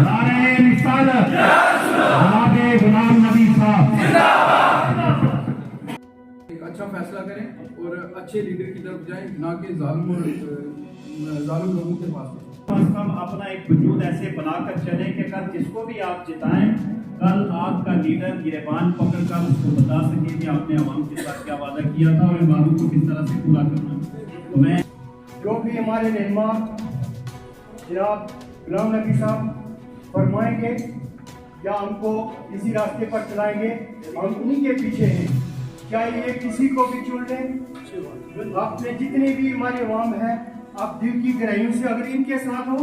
नारे रिसालत जनाबे गुलाम नबी साहब। एक अच्छा फैसला करें और अच्छे लीडर की तरफ जाएं, ना कि जालिम लोगों के पास। हम अपना एक वजूद ऐसे बनाकर चले कि कल जिसको भी आप जिताएं, कल आपका लीडर गिरबान पकड़कर उसको बता सके कि आपने आवाम के साथ क्या वादा किया था और इन वादों को किस तरह से पूरा करना। तो मैं जो भी हमारे रहनुमा जनाब गुलाम नबी साहब फरमाएंगे या हमको इसी रास्ते पर चलाएंगे, हम उन्हीं के पीछे हैं। चाहे ये किसी को भी चुन लें, आपने जितने भी हमारे अवाम है, आप दिल की गहराइयों से अगर इनके साथ हो,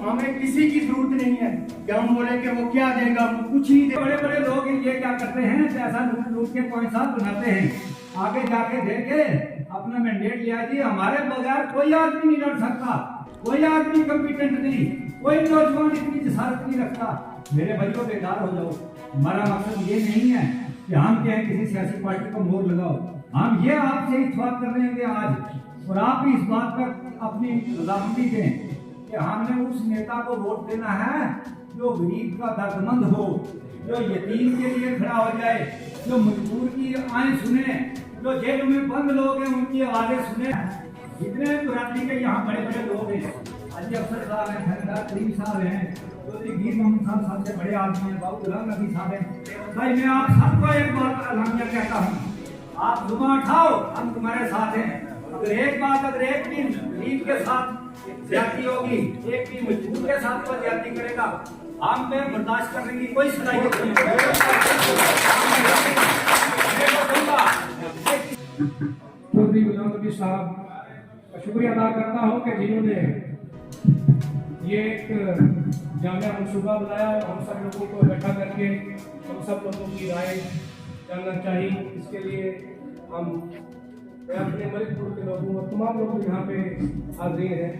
हमें किसी की जरूरत नहीं है कि हम बोले कि वो क्या देगा, वो कुछ नहीं देगा। बड़े बड़े लोग ये क्या करते हैं, पैसा लूट के पैसा बनाते हैं, आगे जाके देके अपना मैंडेट लिया जी। हमारे बगैर कोई आदमी नहीं लड़ सकता, कोई आदमी कॉम्पिटेंट नहीं, कोई नौजवान इतनी जसारत नहीं रखता। मेरे भाइयों बेकार हो जाओ। हमारा मकसद ये नहीं है कि हम क्या है किसी सियासी पार्टी को मोहर लगाओ। हम ये आपसे इत्तेफाक कर रहे हैं आज, और आप भी इस बात पर अपनी रजामंदी दें कि हमने उस नेता को वोट देना है जो गरीब का दर्दमंद हो, जो यतीम के लिए खड़ा हो जाए, जो मजबूर की आएं सुने, जो जेल में बंद लोग हैं उनकी आवाजें सुने। जितने पार्टी के यहाँ बड़े बड़े लोग हैं, अली अफसर साहब हैं, खैरदार करीम साहब हैं, चौधरी मीर मोहम्मद साहब सबसे बड़े आदमी हैं, बाबू गुलाम नबी साहब हैं। भाई मैं आप सबको एक बात अलहमदिया कहता हूँ, आप जुमा उठाओ, हम तुम्हारे साथ हैं। अगर एक टीम गरीब के साथ ज्यादती होगी, एक टीम मजबूर के साथ वो ज्यादती करेगा, हम पे बर्दाश्त करने की कोई सलाहियत नहीं है। चौधरी गुलाम नबी साहब का शुक्रिया अदा करता हूँ कि जिन्होंने ये एक जामिया मनसूबा बनाया और हम सब लोगों को इकट्ठा करके हम सब लोगों की राय जानना चाहिए। इसके लिए मैं अपने मलिकपुर के लोगों और तमाम लोग यहाँ पे हाजिर हैं,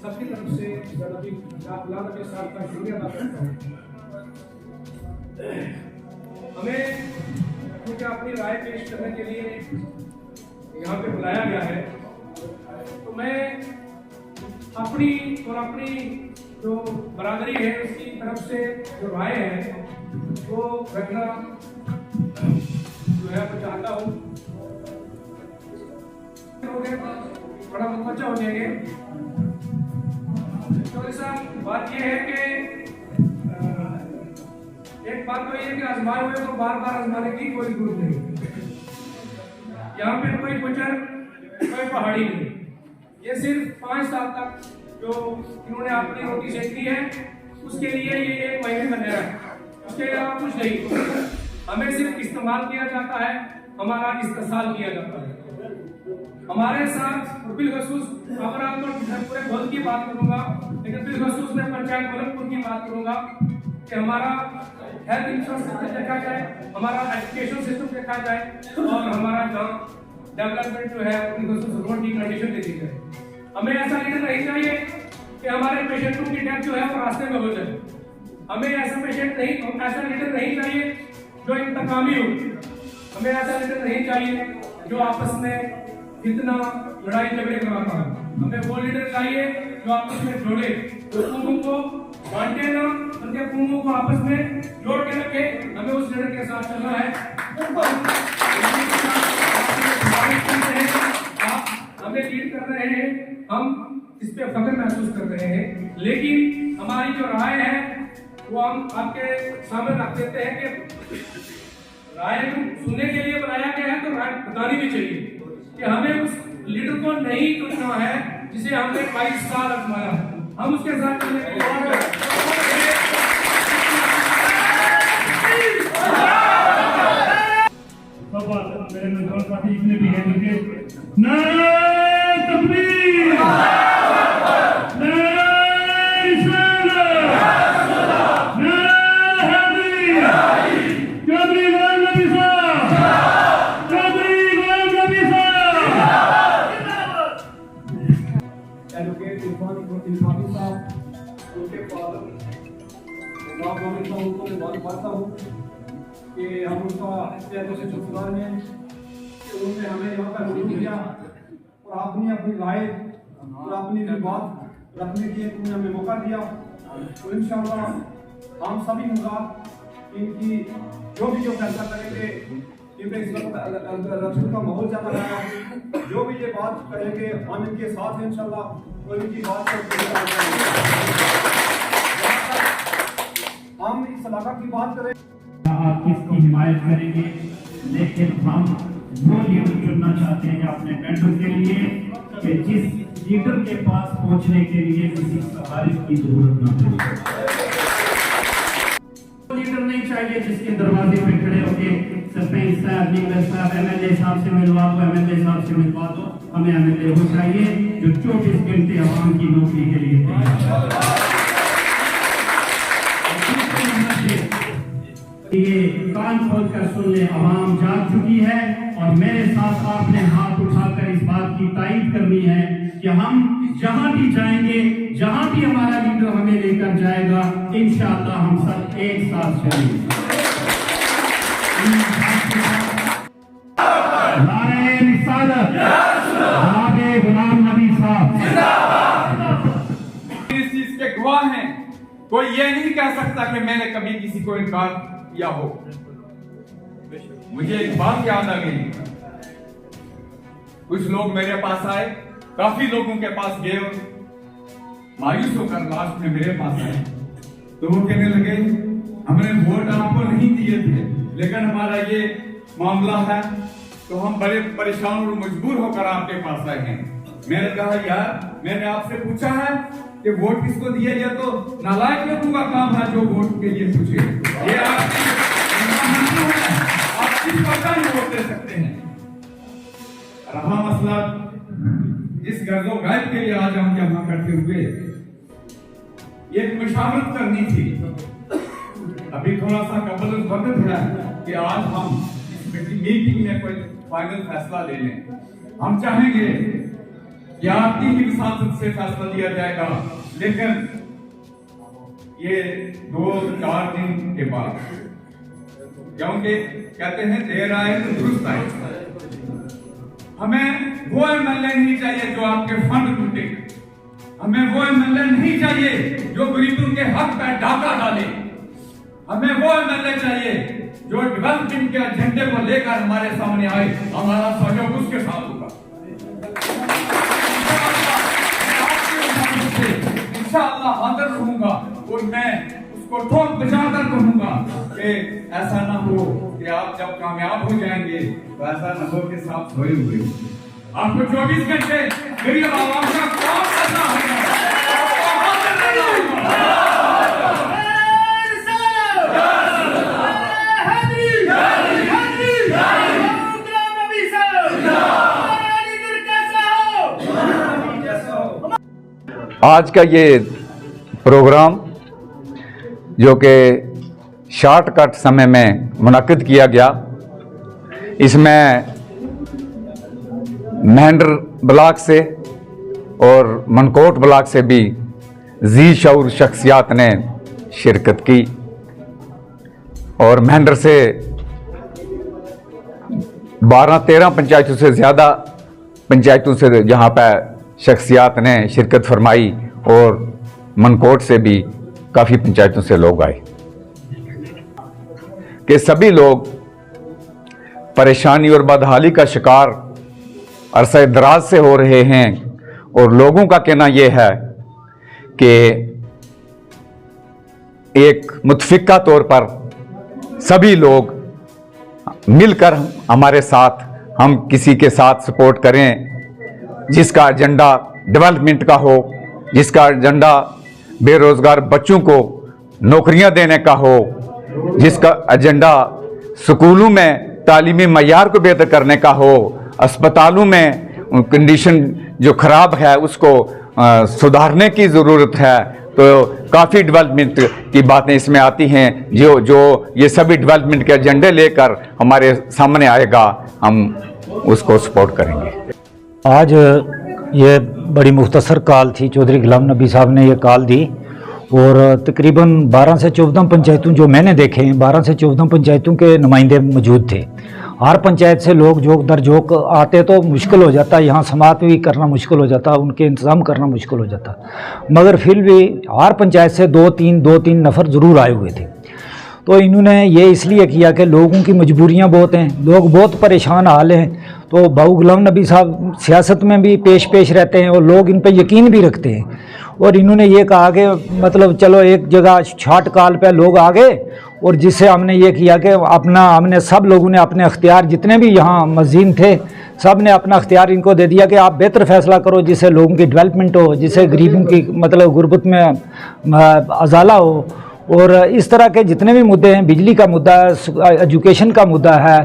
सबकी तरफ से गुलाम नबी साहब का शुक्रिया अदा करता हूँ। हमें क्योंकि अपनी राय पेश करने के लिए यहाँ पे बुलाया गया है, तो मैं अपनी जो बरादरी है उसकी तरफ से जो राय है वो रखना जो है मैं चाहता हूँ। बड़ा मुतवज्जा हो जाएंगे। चौधरी साहब, बात ये है कि एक बात तो ये है कि आजमाए हुए को बार बार आजमाने की कोई जरूरत नहीं। यहाँ पे कोई गुजर कोई पहाड़ी नहीं, ये सिर्फ 5 साल तक जो इन्होंने अपनी रोटी सेकती है उसके लिए ये 1 महीने बने रहे, उसके अलावा कुछ नहीं। हमें सिर्फ इस्तेमाल किया जाता है, हमारा इस्तेसाल किया जाता है हमारे साथ। बिलखसूस अमरान और पूरे मुल्क की बात करूंगा, लेकिन बिलखसूस मैं पंचायत मलकपुर की बात करूंगा कि हमारा हेल्थ इंफ्रास्ट्रक्चर देखा जाए, हमारा एजुकेशन सिस्टम देखा जाए और हमारा गांव डेवलपमेंट जो है रोड की कंडीशन देखी जाए। हमें ऐसा लीडर नहीं चाहिए कि हमारे पेशेंटों की डेथ जो है वो रास्ते में हो जाए। हमें ऐसा लीडर नहीं चाहिए जो इंतकामी हो। हमें ऐसा लीडर नहीं चाहिए जो आपस में इतना लड़ाई झगड़े कराता है। हमें वो लीडर चाहिए जो आपस में जोड़े, जो कुओं को बांटे ना, उनके कुओं को आपस में जोड़ के रखे। हमें उस लीडर के साथ चलना है। आप हमें लीड कर रहे हैं, हम इस पे फख्र महसूस कर रहे हैं, लेकिन हमारी जो राय है वो हम आपके सामने रख देते हैं कि राय सुनने के लिए बनाया गया है, तो राय बतानी भी चाहिए कि हमें उस लीडर को नहीं चुनना है जिसे हमने 22 साल आजमाया। हम उसके साथ चलने के लिए मेरे नौजवान साथी जितने भी हैं मुझे नारे तकबीर, नारे रिसालत, नारे हैदरी, चौधरी गुलाम नबी साहब, चौधरी गुलाम नबी साहब। एडवोकेट इरफान साहब, उनके फादर उनको मैं बहुत मानता हूँ कि हम उनका से शुक्रगुजार हैं कि उन्होंने हमें यहाँ पर रुक दिया और आपने अपनी राय और अपनी भी बात रखने के लिए तुमने हमें मौका दिया। तो इंशाअल्लाह हम सभी होगा इनकी जो भी फैसला करेंगे, क्योंकि इस वक्त इलेक्शन का माहौल चल रहा है, जो भी ये बात करेंगे हम इनके साथ हैं इंशाअल्लाह। और इनकी बात हम इस इलाका की बात करें, आप किसकी हिमायत करेंगे, लेकिन हम वो लीडर चुनना चाहते हैं अपने मेंटर के लिए कि जिस लीडर के पास पहुंचने के लिए किसी सहारे की जरूरत न पड़े। लीडर नहीं चाहिए जिसके दरवाजे पे खड़े होके सरपंच साहब, लीडर साहब, एमएलए साहब से मिलवा दो, एमएलए साहब से मिलवा दो। हमें एमएलए वो चाहिए जो 24 घंटे आवाम की नौकरी के लिए तैयार है। ये कान खोल कर सुन ले, आवाम जाग चुकी है और मेरे साथ आपने हाथ उठाकर इस बात की तायीद करनी है कि हम जहां भी जाएंगे, जहां भी हमारा लीडर हमें लेकर जाएगा, इंशाअल्लाह हम सब एक साथ चलेंगे। नारे रिसालत जनाब गुलाम नबी साहब इस चीज के गवाह हैं। कोई ये नहीं कह सकता कि मैंने कभी किसी को इनकार किया हो। मुझे एक बात याद आ गई, कुछ लोग मेरे पास आए, काफी लोगों के पास गए और मायूस होकर लास्ट में मेरे पास आए, तो वो कहने लगे हमने वोट आपको नहीं दिए थे, लेकिन हमारा ये मामला है तो हम बड़े परेशान और मजबूर होकर आपके पास आए हैं। मैंने कहा यार, मैंने आपसे पूछा है कि वोट किसको दिए, ये तो नालायक लोगों का काम है जो वोट के लिए पूछे। ये आप किस पता नहीं वोट दे सकते हैं। रहा मसला इस गर्जो गायब के लिए आज हम यहाँ करते हुए एक मुशावरत करनी थी। अभी थोड़ा सा कबल वक्त है कि आज हम इस मीटिंग में कोई फाइनल फैसला ले लें। हम चाहेंगे कि आपकी ही सांसद से फैसला लिया जाएगा, लेकिन ये 2-4 दिन के बाद, क्योंकि कहते हैं देर आए तो दुरुस्त आए। हमें वो एमएलए नहीं चाहिए जो आपके फंड लूटे, हमें वो एमएलए नहीं चाहिए जो गरीबों के हक पे डाका डाले, हमें वो एमएलए चाहिए जो डेवलपमेंट के एजेंडे को लेकर हमारे सामने आए। हमारा सहयोग उसके साथ होगा। इंशाअल्लाह हाजिर रहूंगा और मैं उसको ठोक बजाकर कहूंगा कि ऐसा ना हो कि आप जब कामयाब हो जाएंगे तो ऐसा न हो कि साथ सोए हुए। आपको 24 घंटे मेरी आवाम का काम करना होगा, आपको हाजिर रहना होगा। आज का ये प्रोग्राम जो कि शॉर्टकट समय में मुनाकिद किया गया, इसमें महेंद्र ब्लॉक से और मनकोट ब्लॉक से भी जी शऊर शख्सियात ने शिरकत की और महेंद्र से 12-13 पंचायतों से ज़्यादा पंचायतों से जहाँ पर शख्सियात ने शिरकत फरमाई और मनकोट से भी काफ़ी पंचायतों से लोग आए कि सभी लोग परेशानी और बदहाली का शिकार अरसा दराज से हो रहे हैं और लोगों का कहना यह है कि एक मुतफिका तौर पर सभी लोग मिलकर हमारे साथ, हम किसी के साथ सपोर्ट करें जिसका एजेंडा डेवलपमेंट का हो, जिसका एजेंडा बेरोजगार बच्चों को नौकरियां देने का हो, जिसका एजेंडा स्कूलों में तालीमी मयार को बेहतर करने का हो, अस्पतालों में कंडीशन जो ख़राब है उसको सुधारने की ज़रूरत है। तो काफ़ी डेवलपमेंट की बातें इसमें आती हैं जो ये सभी डेवलपमेंट के एजेंडे लेकर हमारे सामने आएगा, हम उसको सपोर्ट करेंगे। आज ये बड़ी मुख्तसर कॉल थी, चौधरी गुलाम नबी साहब ने ये कॉल दी और तकरीबन 12 से 14 पंचायतों जो मैंने देखे हैं, 12 से 14 पंचायतों के नुमाइंदे मौजूद थे हर पंचायत से लोग जोक दर जोक आते तो मुश्किल हो जाता, यहाँ समाप्त भी करना मुश्किल हो जाता, उनके इंतज़ाम करना मुश्किल हो जाता। मगर फिर भी हर पंचायत से दो तीन नफ़र ज़रूर आए हुए थे। तो इन्होंने ये इसलिए किया कि लोगों की मजबूरियां बहुत हैं, लोग बहुत परेशान हाल हैं। तो भाऊ गुलाम नबी साहब सियासत में भी पेश रहते हैं और लोग इन पर यकीन भी रखते हैं। और इन्होंने ये कहा कि मतलब चलो एक जगह छाट काल पे लोग आ गए, और जिससे हमने ये किया कि हमने सब लोगों ने अपने अख्तियार, जितने भी यहाँ मज़ीन थे, सब ने अपना अख्तियार इनको दे दिया कि आप बेहतर फ़ैसला करो जिससे लोगों की डेवलपमेंट हो, जिससे गरीबों की मतलब गुर्बत में अजाला हो। और इस तरह के जितने भी मुद्दे हैं, बिजली का मुद्दा है, एजुकेशन का मुद्दा है,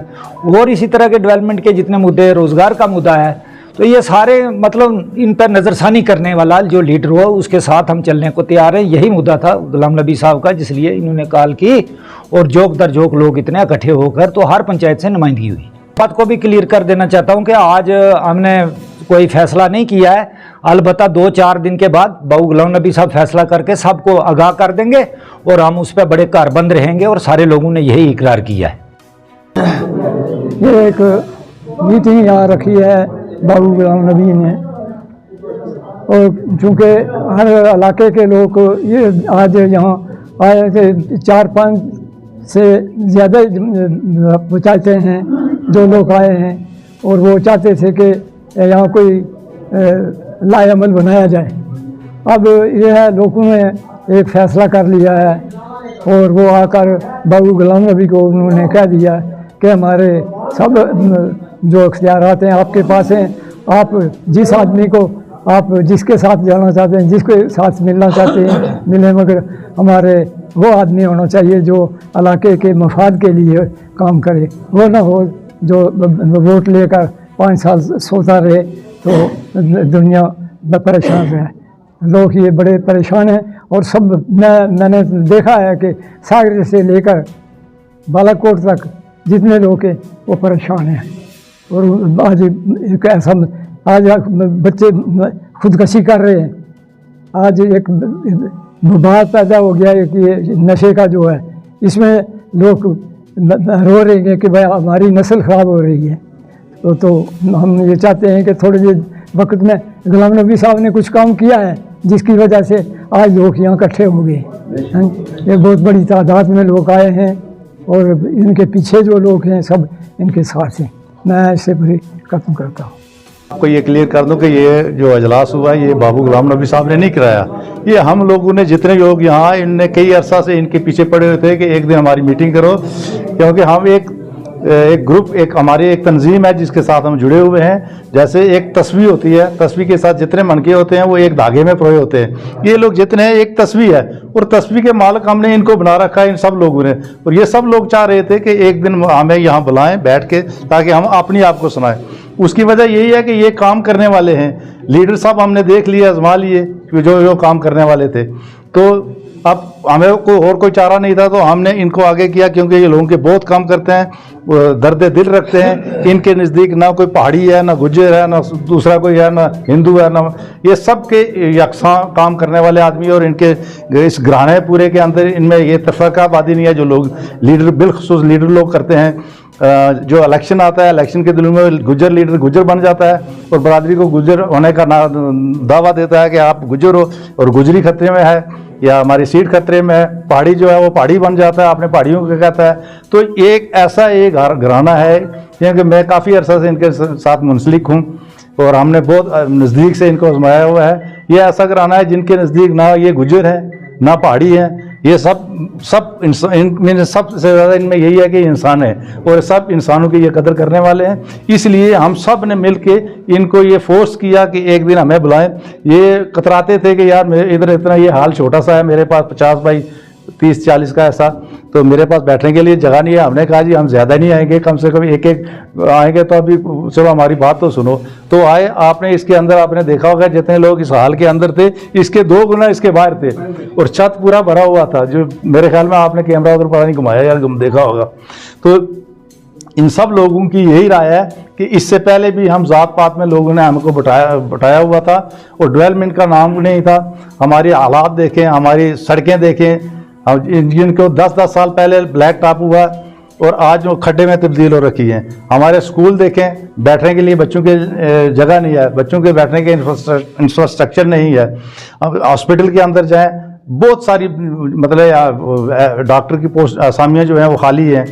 और इसी तरह के डेवलपमेंट के जितने मुद्दे हैं, रोज़गार का मुद्दा है, तो ये सारे मतलब इन पर नज़रसानी करने वाला जो लीडर हुआ उसके साथ हम चलने को तैयार हैं। यही मुद्दा था गुलाम नबी साहब का, जिसलिए इन्होंने कॉल की और जोक दर जोक लोग इतने इकट्ठे होकर तो हर पंचायत से नुमाइंदगी हुई। बात को भी क्लियर कर देना चाहता हूँ कि आज हमने कोई फैसला नहीं किया है, अलबत्ता 2-4 दिन के बाद भाऊ गुलाम नबी साहब फैसला करके सबको आगाह कर देंगे और हम उस पर बड़े कारबंद रहेंगे, और सारे लोगों ने यही इकरार किया है। ये एक मीटिंग यहाँ रखी है बाबू गुलाम नबी ने, और चूँकि हर इलाके के लोग ये आज यहाँ आए थे, 4-5 से ज़्यादा पंचायतें हैं जो लोग आए हैं, और वो चाहते थे कि यहाँ कोई लाएअमल बनाया जाए। अब यह है लोगों ने एक फ़ैसला कर लिया है, और वो आकर बाबू गुलाम नबी को उन्होंने कह दिया कि हमारे सब जो इख्तियारात हैं आपके पास हैं, आप जिस आदमी को आप जिसके साथ जाना चाहते हैं, जिसके साथ मिलना चाहते हैं मिलें, मगर हमारे वो आदमी होना चाहिए जो इलाके के मफाद के लिए काम करे, वो ना हो जो वोट लेकर 5 साल सोता रहे तो दुनिया परेशान रहे। लोग ये बड़े परेशान हैं, और सब मैंने देखा है कि सागर से लेकर बालाकोट तक जितने लोग हैं वो परेशान हैं। और आज एक ऐसा आज बच्चे खुदकशी कर रहे हैं, आज एक बात पैदा हो गया है कि ये नशे का जो है, इसमें लोग रो रहे हैं कि भाई हमारी नस्ल ख़राब हो रही है। तो हम ये चाहते हैं कि थोड़े देर वक्त में गुलाम नबी साहब ने कुछ काम किया है जिसकी वजह से आज लोग यहाँ इकट्ठे हो गए। ये बहुत बड़ी तादाद में लोग आए हैं, और इनके पीछे जो लोग हैं सब इनके साथ हैं। मैं इससे पूरी खत्म करता हूँ। आपको ये क्लियर कर दूं कि ये जो अजलास हुआ ये बाबू गुलाम नबी साहब ने नहीं कराया, ये हम लोगों ने जितने लोग यहाँ, इनने कई अरसा से इनके पीछे पड़े हुए थे कि एक दिन हमारी मीटिंग करो, क्योंकि हम एक ग्रुप, एक हमारी एक तंजीम है जिसके साथ हम जुड़े हुए हैं। जैसे एक तस्वीर होती है, तस्वीर के साथ जितने मनके होते हैं वो एक धागे में परोए होते हैं। ये लोग जितने हैं एक तस्वीर है, और तस्वीर के मालिक हमने इनको बना रखा है, इन सब लोगों ने। और ये सब लोग चाह रहे थे कि एक दिन हमें यहाँ बुलाएं बैठ के, ताकि हम अपनी आप को सुनाएं। उसकी वजह यही है कि ये काम करने वाले हैं, लीडर साहब हमने देख लिए, आजमा लिए जो काम करने वाले थे। तो अब हमें कोई चारा नहीं था, तो हमने इनको आगे किया, क्योंकि ये लोगों के बहुत काम करते हैं, दर्द दिल रखते हैं। इनके नज़दीक ना कोई पहाड़ी है, ना गुज्जर है, ना दूसरा कोई है, ना हिंदू है, ना ये सब के यकसा काम करने वाले आदमी। और इनके इस घराने पूरे के अंदर इनमें ये तफरकाबादी नहीं है जो लोग लीडर बिलखसूस लीडर लोग करते हैं। जो इलेक्शन आता है, इलेक्शन के दिनों में गुज्जर लीडर गुज्जर बन जाता है और बरादरी को गुज्जर होने का दावा देता है कि आप गुज्जर हो, और गुजरी खतरे में है या हमारी सीट खतरे में है। पहाड़ी जो है वो पहाड़ी बन जाता है, अपने पहाड़ियों को कहता है। तो एक ऐसा एक घराना है, क्योंकि मैं काफ़ी अर्सा से इनके साथ मुंसलिक हूँ और हमने बहुत नज़दीक से इनको आजमाया हुआ है। ये ऐसा घराना है जिनके नज़दीक ना ये गुज्जर है ना पहाड़ी है, ये सब इनमें सबसे ज़्यादा इनमें यही है कि इंसान है, और सब इंसानों की ये कदर करने वाले हैं। इसलिए हम सब ने मिल के इनको ये फोर्स किया कि एक दिन हमें बुलाएं। ये कतराते थे कि यार मेरे इधर इतना ये हाल छोटा सा है, मेरे पास 50 बाई 30-40 का ऐसा, तो मेरे पास बैठने के लिए जगह नहीं है। हमने कहा जी हम ज़्यादा नहीं आएंगे, कम से कम एक आएंगे, तो अभी चलो हमारी बात तो सुनो। तो आए, आपने इसके अंदर आपने देखा होगा जितने लोग इस हाल के अंदर थे, इसके 2 गुना इसके बाहर थे, और छत पूरा भरा हुआ था। जो मेरे ख्याल में आपने कैमरा उधर पता नहीं घुमाया यार, देखा होगा। तो इन सब लोगों की यही राय है कि इससे पहले भी हम ज़ात पात में लोगों ने हमको बटाया हुआ था, और डेवलपमेंट का नाम नहीं था। हमारी हालात देखें, हमारी सड़कें देखें, जिनको 10-10 साल पहले ब्लैक टॉप हुआ और आज वो खड्डे में तब्दील हो रखी हैं। हमारे स्कूल देखें, बैठने के लिए बच्चों के जगह नहीं है, बच्चों के बैठने के इंफ्रास्ट्रक्चर नहीं है। अब हॉस्पिटल के अंदर जाएं, बहुत सारी मतलब डॉक्टर की पोस्ट असामियाँ जो हैं वो खाली हैं।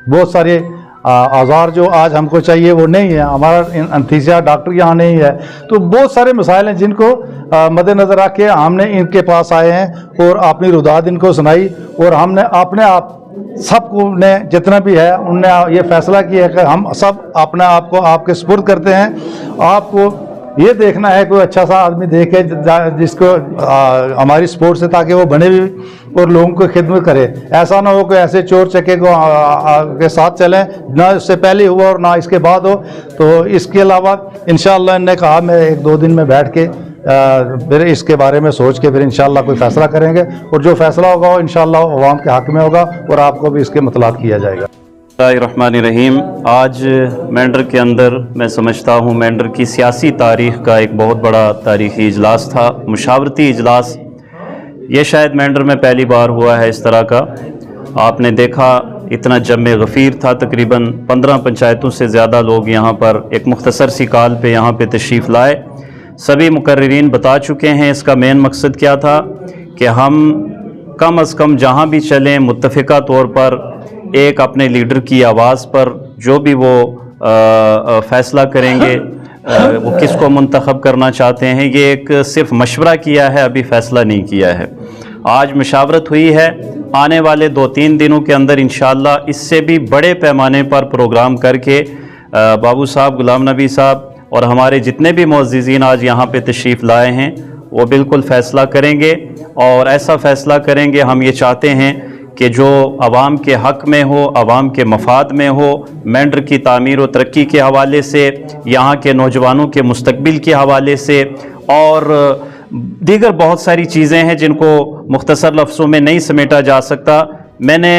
बहुत सारे औजार जो आज हमको चाहिए वो नहीं है, हमारा एनेस्थीसिया डॉक्टर यहाँ नहीं है। तो बहुत सारे मसाइल हैं जिनको मद्देनज़र रख के हमने इनके पास आए हैं और अपनी रुदात इनको सुनाई, और हमने अपने आप सबको ने जितना भी है उनने ये फैसला किया कि हम सब अपने आप को आपके सुपुर्द करते हैं। आपको ये देखना है कोई अच्छा सा आदमी देखे जिसको हमारी सपोर्ट से, ताकि वो बने भी और लोगों को खिदमत करे। ऐसा ना हो कि ऐसे चोर चक्के को के साथ चलें, ना इससे पहले हुआ और ना इसके बाद हो। तो इसके अलावा इंशाअल्लाह इन्होंने कहा मैं 1-2 दिन में बैठ के फिर इसके बारे में सोच के फिर इंशाअल्लाह कोई फ़ैसला करेंगे, और जो फ़ैसला होगा वो इंशाअल्लाह अवाम के हक़ में होगा और आपको भी इसके मतलात किया जाएगा। रहमानिर्रहीम। आज मेंढर के अंदर मैं समझता हूँ मेंढर की सियासी तारीख़ का एक बहुत बड़ा तारीख़ी इजलास था, मुशावरती इजलास। ये शायद मेंढर में पहली बार हुआ है इस तरह का। आपने देखा इतना जम्मे गफ़ीर था, तकरीबन 15 पंचायतों से ज़्यादा लोग यहाँ पर एक मुख्तसर सी कॉल पे यहाँ पे तशरीफ़ लाए। सभी मुकर्रिरीन बता चुके हैं इसका मेन मकसद क्या था कि हम कम अज़ कम जहाँ भी चलें मुत्तफ़िका तौर पर एक अपने लीडर की आवाज़ पर जो भी वो फ़ैसला करेंगे, वो किसको मुंतखब करना चाहते हैं, ये एक सिर्फ मशवरा किया है, अभी फ़ैसला नहीं किया है। आज मशावरत हुई है, आने वाले 2-3 दिनों के अंदर इंशाअल्लाह इससे भी बड़े पैमाने पर प्रोग्राम करके बाबू साहब, गुलाम नबी साहब और हमारे जितने भी मुअज़्ज़िज़ीन आज यहाँ पे तशरीफ़ लाए हैं वो बिल्कुल फ़ैसला करेंगे, और ऐसा फ़ैसला करेंगे हम ये चाहते हैं कि जो आवाम के हक़ में हो, आवाम के मफाद में हो, मेंढर की तामीर व तरक्की के हवाले से, यहाँ के नौजवानों के मुस्तकबिल के हवाले से, और दीगर बहुत सारी चीज़ें हैं जिनको मुख्तसर लफ्ज़ों में नहीं समेटा जा सकता। मैंने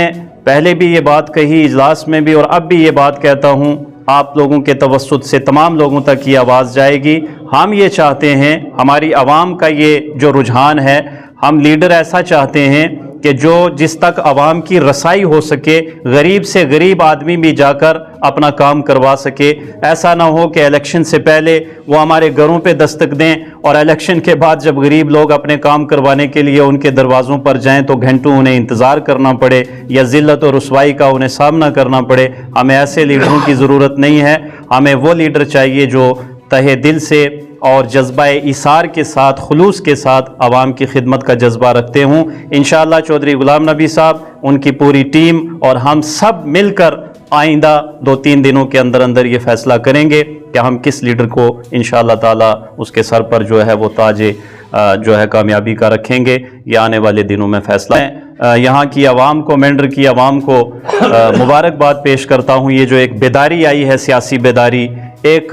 पहले भी ये बात कही इजलास में भी, और अब भी ये बात कहता हूँ, आप लोगों के तवस्सुत से तमाम लोगों तक ये आवाज़ जाएगी। हम ये चाहते हैं, हमारी आवाम का ये जो रुझान है, हम लीडर ऐसा चाहते हैं कि जो जिस तक आवाम की रसाई हो सके, गरीब से गरीब आदमी भी जाकर अपना काम करवा सके। ऐसा ना हो कि इलेक्शन से पहले वो हमारे घरों पे दस्तक दें और इलेक्शन के बाद जब गरीब लोग अपने काम करवाने के लिए उनके दरवाज़ों पर जाएं तो घंटों उन्हें इंतज़ार करना पड़े या ज़िल्लत और रुसवाई का उन्हें सामना करना पड़े। हमें ऐसे लीडरों की ज़रूरत नहीं है। हमें वो लीडर चाहिए जो तहे दिल से और जज्बा इसार के साथ, खुलूस के साथ आवाम की खिदमत का जज्बा रखते हूँ। इंशाअल्लाह चौधरी गुलाम नबी साहब, उनकी पूरी टीम और हम सब मिलकर आइंदा 2-3 दिनों के अंदर अंदर ये फैसला करेंगे कि हम किस लीडर को इंशाअल्लाह ताला उसके सर पर जो है वो ताजे जो है कामयाबी का रखेंगे। ये आने वाले दिनों में फैसला है। यहाँ की आवाम को, मेंढर की आवाम को मुबारकबाद पेश करता हूँ। ये जो एक बेदारी आई है, सियासी बेदारी, एक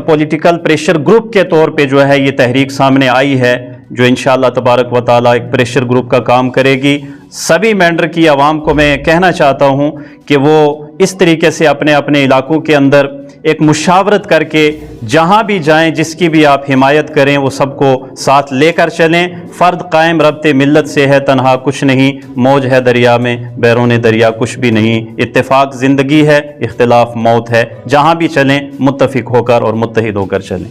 पॉलिटिकल प्रेशर ग्रुप के तौर पे जो है ये तहरीक सामने आई है, जो इंशाअल्लाह तबारक व ताला एक प्रेशर ग्रुप का काम करेगी। सभी मेंढर की आवाम को मैं कहना चाहता हूँ कि वो इस तरीके से अपने अपने इलाकों के अंदर एक मुशावरत करके जहाँ भी जाएं, जिसकी भी आप हिमायत करें, वो सबको साथ लेकर चलें। फ़र्द कायम रब्ते मिल्लत से है, तन्हा कुछ नहीं, मौज है दरिया में, बैरोने दरिया कुछ भी नहीं। इत्तेफाक ज़िंदगी है, इख्तिलाफ मौत है। जहाँ भी चलें मुत्तफ़िक होकर और मुत्तहिद होकर चलें।